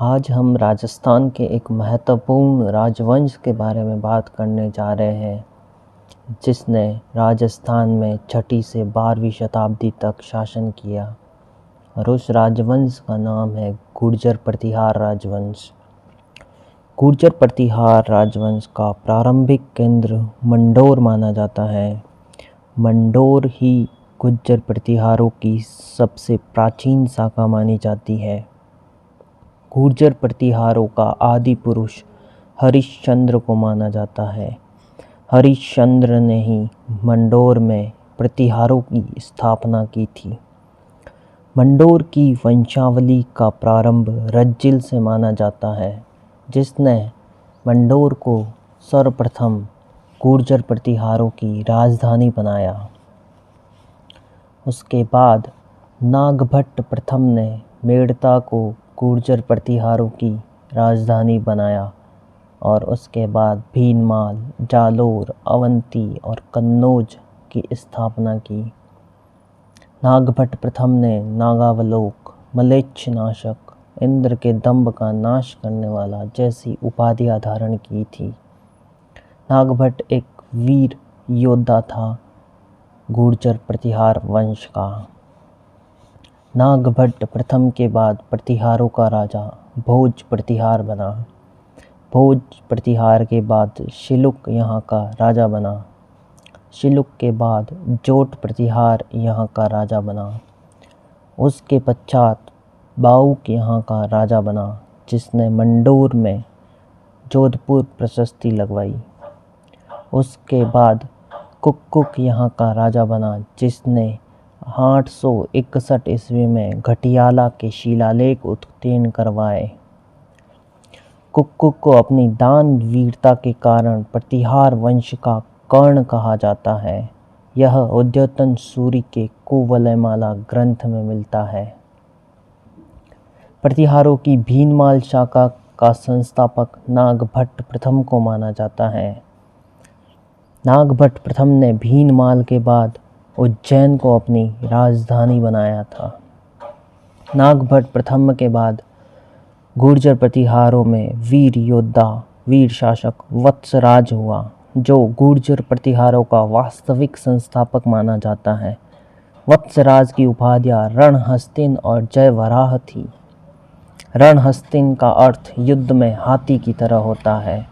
आज हम राजस्थान के एक महत्वपूर्ण राजवंश के बारे में बात करने जा रहे हैं, जिसने राजस्थान में 6ठी से 12वीं शताब्दी तक शासन किया और उस राजवंश का नाम है गुर्जर प्रतिहार राजवंश। गुर्जर प्रतिहार राजवंश का प्रारंभिक केंद्र मंडोर माना जाता है। मंडोर ही गुर्जर प्रतिहारों की सबसे प्राचीन शाखा मानी जाती है। गुर्जर प्रतिहारों का आदि पुरुष हरिश्चंद्र को माना जाता है। हरिश्चंद्र ने ही मंडोर में प्रतिहारों की स्थापना की थी। मंडोर की वंशावली का प्रारंभ रज्जिल से माना जाता है, जिसने मंडोर को सर्वप्रथम गुर्जर प्रतिहारों की राजधानी बनाया। उसके बाद नागभट्ट प्रथम ने मेड़ता को गुर्जर प्रतिहारों की राजधानी बनाया और उसके बाद भीनमाल, जालोर, अवंती और कन्नौज की स्थापना की। नागभट्ट प्रथम ने नागावलोक, मलेच्छ नाशक, इंद्र के दंभ का नाश करने वाला जैसी उपाधियां धारण की थी। नागभट्ट एक वीर योद्धा था गुर्जर प्रतिहार वंश का। नागभट्ट प्रथम के बाद प्रतिहारों का राजा भोज प्रतिहार बना। भोज प्रतिहार के बाद शिलुक यहाँ का राजा बना। शिलुक के बाद जोट प्रतिहार यहाँ का राजा बना। उसके पश्चात बाउक यहाँ का राजा बना, जिसने मंडोर में जोधपुर प्रशस्ति लगवाई। उसके बाद कुक्कुक यहाँ का राजा बना, जिसने 861 ईस्वी में घटियाला के शिलालेख उत्कीर्ण करवाए। कुक्कुक को अपनी दान वीरता के कारण प्रतिहार वंश का कर्ण कहा जाता है। यह उद्योतन सूरि के कुवलयमाला ग्रंथ में मिलता है। प्रतिहारों की भीनमाल शाखा का संस्थापक नागभट्ट प्रथम को माना जाता है। नागभट्ट प्रथम ने भीनमाल के बाद उज्जैन को अपनी राजधानी बनाया था। नागभट्ट प्रथम के बाद गुर्जर प्रतिहारों में वीर योद्धा, वीर शासक वत्सराज हुआ, जो गुर्जर प्रतिहारों का वास्तविक संस्थापक माना जाता है। वत्सराज की उपाधियां रणहस्तिन और जयवराह थी। रणहस्तिन का अर्थ युद्ध में हाथी की तरह होता है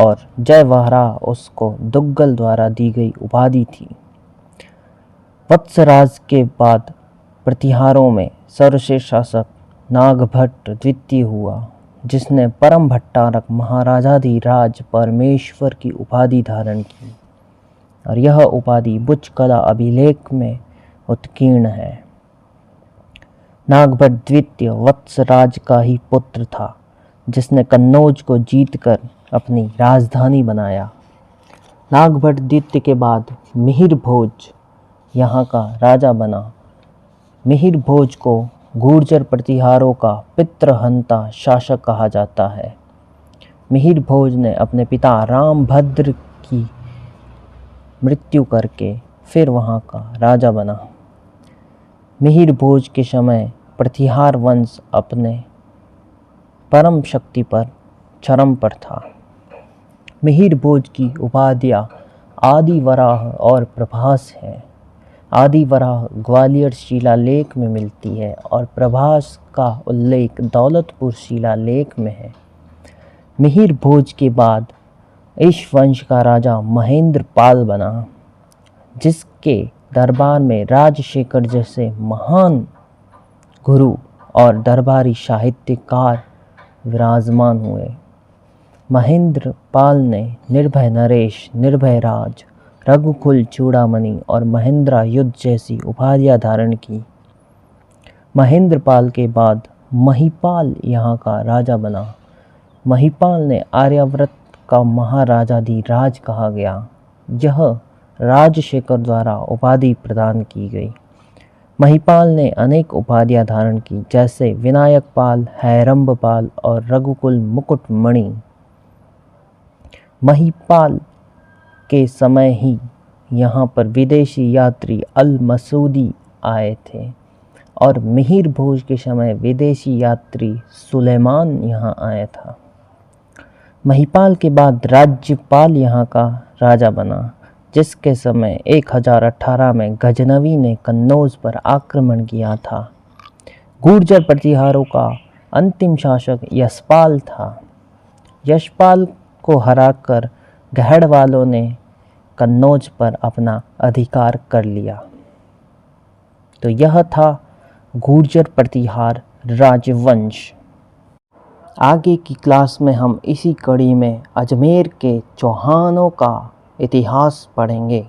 और जयवराह उसको दुग्गल द्वारा दी गई उपाधि थी। वत्सराज के बाद प्रतिहारों में सर्वश्रेष्ठ शासक नागभट्ट द्वितीय हुआ, जिसने परम भट्टारक महाराजाधिराज परमेश्वर की उपाधि धारण की और यह उपाधि बुच कला अभिलेख में उत्कीर्ण है। नागभट्ट द्वितीय वत्सराज का ही पुत्र था, जिसने कन्नौज को जीतकर अपनी राजधानी बनाया। नागभट्ट द्वितीय के बाद मिहिर भोज यहाँ का राजा बना। मिहिर भोज को गुर्जर प्रतिहारों का पितृहंता शासक कहा जाता है। मिहिर भोज ने अपने पिता रामभद्र की मृत्यु करके फिर वहाँ का राजा बना। मिहिर भोज के समय प्रतिहार वंश अपने परम शक्ति पर चरम पर था। मिहिर भोज की उपाधियां आदिवराह और प्रभास है। आदिवराह ग्वालियर शिलालेख में मिलती है और प्रभास का उल्लेख दौलतपुर शिलालेख में है। मिहिर भोज के बाद इस वंश का राजा महेंद्र पाल बना, जिसके दरबार में राजशेखर जैसे महान गुरु और दरबारी साहित्यकार विराजमान हुए। महेंद्र पाल ने निर्भय नरेश, निर्भय राज, रघुकुल चूड़ामणि और महेंद्रा युद्ध जैसी उपाधियां धारण की। महेंद्र पाल के बाद महिपाल यहाँ का राजा बना। महिपाल ने आर्यावर्त का महाराजाधिराज कहा गया। यह राजशेखर द्वारा उपाधि प्रदान की गई। महिपाल ने अनेक उपाधियां धारण की, जैसे विनायक पाल, हैरंब पाल और रघुकुल मुकुटमणि। महिपाल के समय ही यहाँ पर विदेशी यात्री अल मसूदी आए थे और मिहिर भोज के समय विदेशी यात्री सुलेमान यहाँ आया था। महिपाल के बाद राज्यपाल यहाँ का राजा बना, जिसके समय 1018 में गजनवी ने कन्नौज पर आक्रमण किया था। गुर्जर प्रतिहारों का अंतिम शासक यशपाल था। यशपाल को हराकर गहड़वालों ने कन्नौज पर अपना अधिकार कर लिया। तो यह था गुर्जर प्रतिहार राजवंश। आगे की क्लास में हम इसी कड़ी में अजमेर के चौहानों का इतिहास पढ़ेंगे।